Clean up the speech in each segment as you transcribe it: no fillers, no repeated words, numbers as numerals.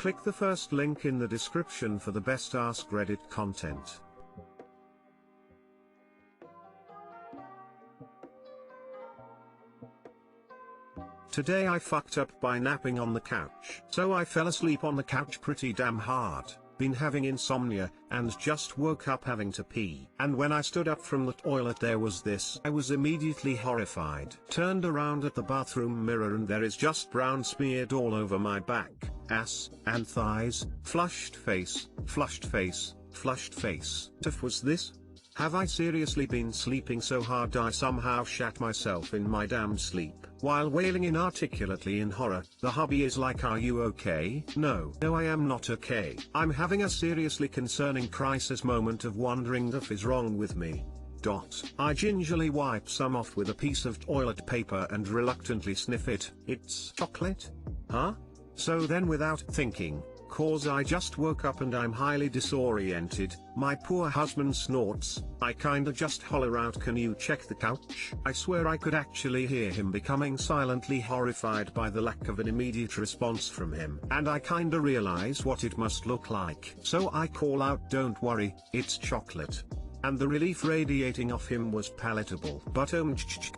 Click the first link in the description for the best Askreddit content. Today I fucked up by napping on the couch. So I fell asleep on the couch pretty damn hard, been having insomnia, and just woke up having to pee. And when I stood up from the toilet there was this. I was immediately horrified. Turned around at the bathroom mirror and there is just brown smeared all over my back, ass, and thighs. Flushed face, flushed face, flushed face. TIFU was this? Have I seriously been sleeping so hard I somehow shat myself in my damned sleep? While wailing inarticulately in horror, the hubby is like, "Are you okay?" No, I am not okay. I'm having a seriously concerning crisis moment of wondering if is wrong with me. I gingerly wipe some off with a piece of toilet paper and reluctantly sniff it. It's chocolate? Huh? So then without thinking, cause I just woke up and I'm highly disoriented, my poor husband snorts, I kinda just holler out, "Can you check the couch?" I swear I could actually hear him becoming silently horrified by the lack of an immediate response from him. And I kinda realize what it must look like. So I call out, "Don't worry, it's chocolate." And the relief radiating off him was palatable. But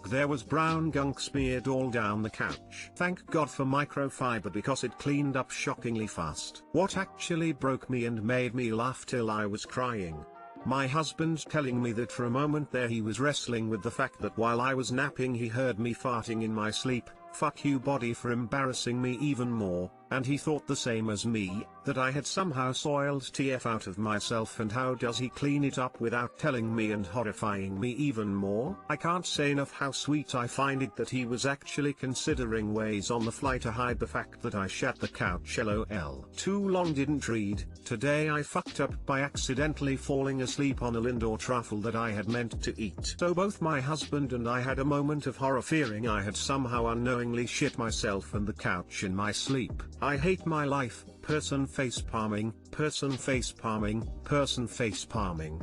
there was brown gunk smeared all down the couch. Thank God for microfiber because it cleaned up shockingly fast. What actually broke me and made me laugh till I was crying? My husband telling me that for a moment there he was wrestling with the fact that while I was napping he heard me farting in my sleep. Fuck you body for embarrassing me even more, and he thought the same as me, that I had somehow soiled TF out of myself. And how does he clean it up without telling me and horrifying me even more? I can't say enough how sweet I find it that he was actually considering ways on the fly to hide the fact that I shat the couch. LOL. Too long didn't read. Today I fucked up by accidentally falling asleep on a Lindor truffle that I had meant to eat. So both my husband and I had a moment of horror, fearing I had somehow unknowingly shit myself and the couch in my sleep. I hate my life. Person face palming, person face palming, person face palming.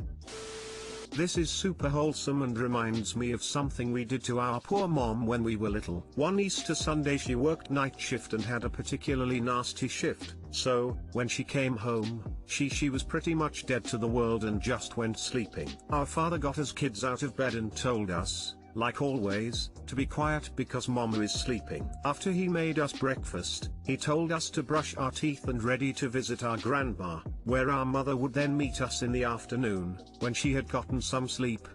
This is super wholesome and reminds me of something we did to our poor mom when we were little. One Easter Sunday she worked night shift and had a particularly nasty shift, so, when she came home, she was pretty much dead to the world and just went sleeping. Our father got us kids out of bed and told us, like always, to be quiet because Mama is sleeping. After he made us breakfast, he told us to brush our teeth and ready to visit our grandma, where our mother would then meet us in the afternoon. When she had gotten some sleep,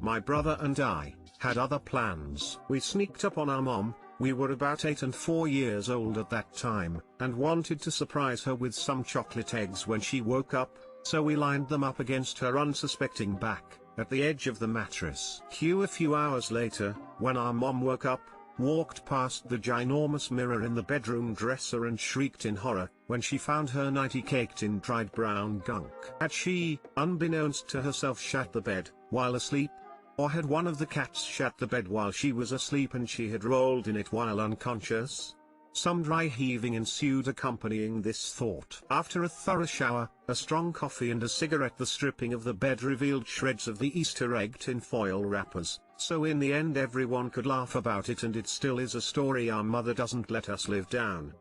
my brother and I, had other plans. We sneaked up on our mom. We were about 8 and 4 years old at that time, and wanted to surprise her with some chocolate eggs when she woke up, so we lined them up against her unsuspecting back, at the edge of the mattress. A few hours later, when our mom woke up, walked past the ginormous mirror in the bedroom dresser and shrieked in horror, when she found her nightie caked in dried brown gunk. Had she, unbeknownst to herself, shat the bed, while asleep? Or had one of the cats shat the bed while she was asleep and she had rolled in it while unconscious? Some dry heaving ensued accompanying this thought. After a thorough shower, a strong coffee and a cigarette, the stripping of the bed revealed shreds of the Easter egg tin foil wrappers, so in the end everyone could laugh about it, and it still is a story our mother doesn't let us live down.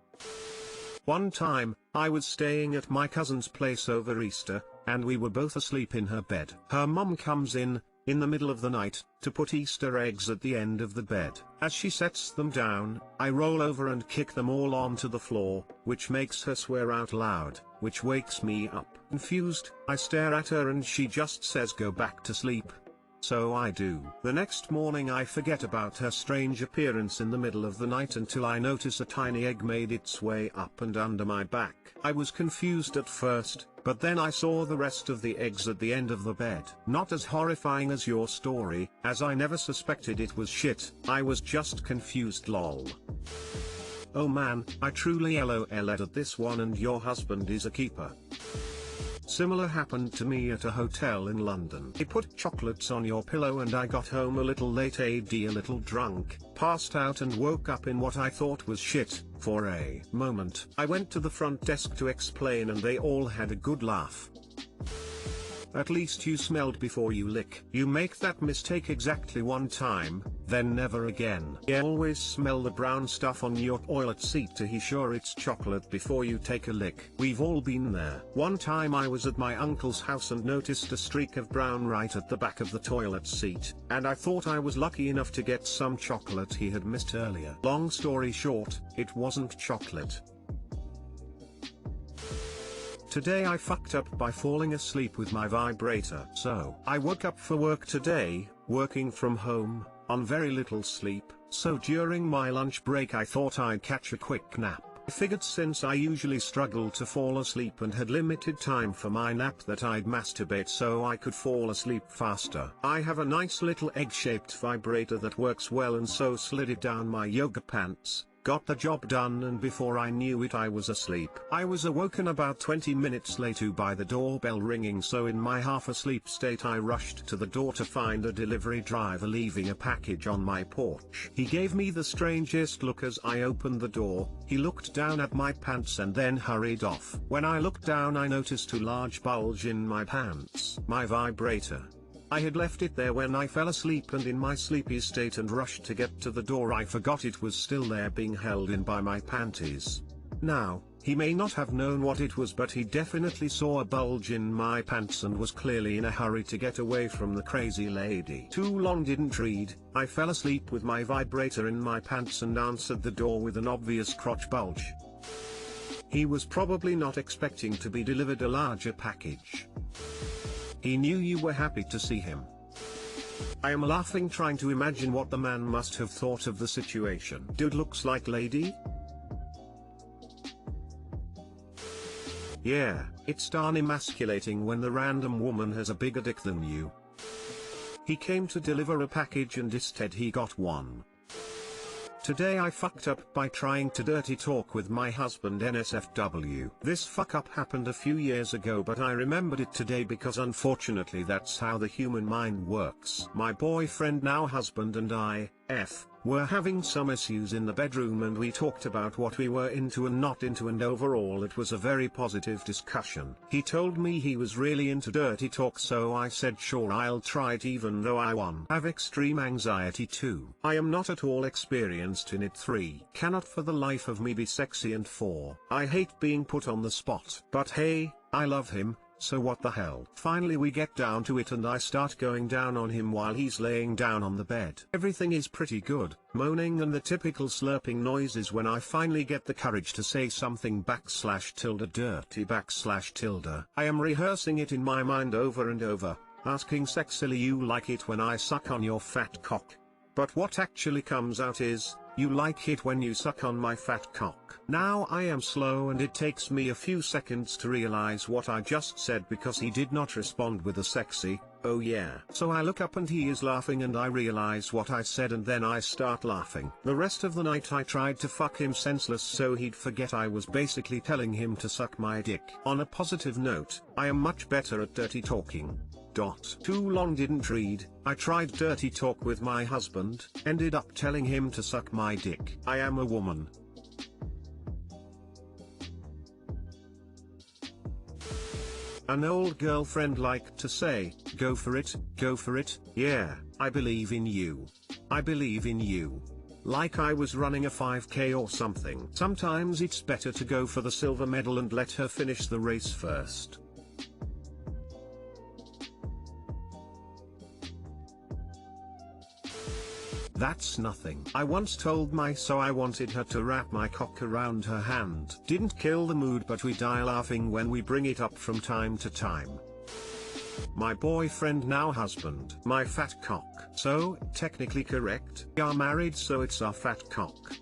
One time, I was staying at my cousin's place over Easter, and we were both asleep in her bed. Her mum comes in the middle of the night, to put Easter eggs at the end of the bed. As she sets them down, I roll over and kick them all onto the floor, which makes her swear out loud, which wakes me up. Confused, I stare at her and she just says, "Go back to sleep." So I do. The next morning I forget about her strange appearance in the middle of the night until I notice a tiny egg made its way up and under my back. I was confused at first, but then I saw the rest of the eggs at the end of the bed. Not as horrifying as your story, as I never suspected it was shit, I was just confused lol. Oh man, I truly LOL at this one, and your husband is a keeper. Similar happened to me at a hotel in London. They put chocolates on your pillow and I got home a little late, a little drunk, passed out and woke up in what I thought was shit. For a moment, I went to the front desk to explain and they all had a good laugh. At least you smelled before you lick. You make that mistake exactly one time, then never again. You always smell the brown stuff on your toilet seat to be sure it's chocolate before you take a lick. We've all been there. One time I was at my uncle's house and noticed a streak of brown right at the back of the toilet seat, and I thought I was lucky enough to get some chocolate he had missed earlier. Long story short, it wasn't chocolate. Today I fucked up by falling asleep with my vibrator. So I woke up for work today, working from home, on very little sleep, so during my lunch break I thought I'd catch a quick nap. I figured since I usually struggle to fall asleep and had limited time for my nap that I'd masturbate so I could fall asleep faster. I have a nice little egg-shaped vibrator that works well, and so slid it down my yoga pants. Got the job done, and before I knew it I was asleep. I was awoken about 20 minutes later by the doorbell ringing, so in my half-asleep state I rushed to the door to find a delivery driver leaving a package on my porch. He gave me the strangest look as I opened the door. He looked down at my pants and then hurried off. When I looked down I noticed a large bulge in my pants. My vibrator. I had left it there when I fell asleep, and in my sleepy state and rushed to get to the door I forgot it was still there, being held in by my panties. Now, he may not have known what it was, but he definitely saw a bulge in my pants and was clearly in a hurry to get away from the crazy lady. Too long didn't read, I fell asleep with my vibrator in my pants and answered the door with an obvious crotch bulge. He was probably not expecting to be delivered a larger package. He knew you were happy to see him. I am laughing trying to imagine what the man must have thought of the situation. Dude looks like lady? Yeah, it's darn emasculating when the random woman has a bigger dick than you. He came to deliver a package and instead he got one. Today I fucked up by trying to dirty talk with my husband NSFW. This fuck up happened a few years ago, but I remembered it today because unfortunately that's how the human mind works. My boyfriend, now husband, and I, were having some issues in the bedroom, and we talked about what we were into and not into, and overall it was a very positive discussion. He told me he was really into dirty talk, so I said sure, I'll try it, even though I have extreme anxiety too. I am not at all experienced in it. 3. Cannot for the life of me be sexy, and 4. I hate being put on the spot. But hey, I love him. So what the hell? Finally we get down to it and I start going down on him while he's laying down on the bed. Everything is pretty good, moaning and the typical slurping noises, when I finally get the courage to say something /dirty/. I am rehearsing it in my mind over and over, asking sexily, you like it when I suck on your fat cock? But what actually comes out is, you like it when you suck on my fat cock. Now I am slow and it takes me a few seconds to realize what I just said, because he did not respond with a sexy, oh yeah. So I look up and he is laughing and I realize what I said, and then I start laughing. The rest of the night I tried to fuck him senseless so he'd forget I was basically telling him to suck my dick. On a positive note, I am much better at dirty talking. Too long didn't read, I tried dirty talk with my husband, ended up telling him to suck my dick. I am a woman. An old girlfriend liked to say, go for it, yeah, I believe in you. I believe in you. Like I was running a 5K or something. Sometimes it's better to go for the silver medal and let her finish the race first. That's nothing. I once told I wanted her to wrap my cock around her hand. Didn't kill the mood, but we die laughing when we bring it up from time to time. My boyfriend, now husband. My fat cock. So, technically correct. We are married, so it's our fat cock.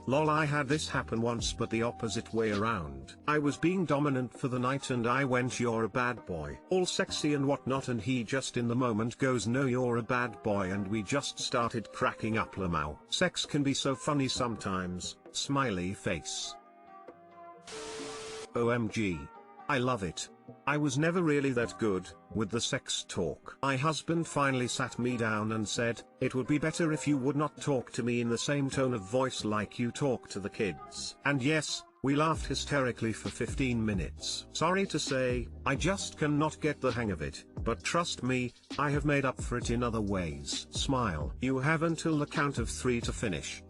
Lol, I had this happen once, but the opposite way around. I was being dominant for the night and I went, you're a bad boy, all sexy and whatnot, and he just in the moment goes, no, you're a bad boy, and we just started cracking up. Lamau. Sex can be so funny sometimes, smiley face. OMG. I love it. I was never really that good with the sex talk. My husband finally sat me down and said, it would be better if you would not talk to me in the same tone of voice like you talk to the kids. And yes, We laughed hysterically for 15 minutes. Sorry to say, I just cannot get the hang of it, but trust me, I have made up for it in other ways. Smile. You have until the count of 3 to finish.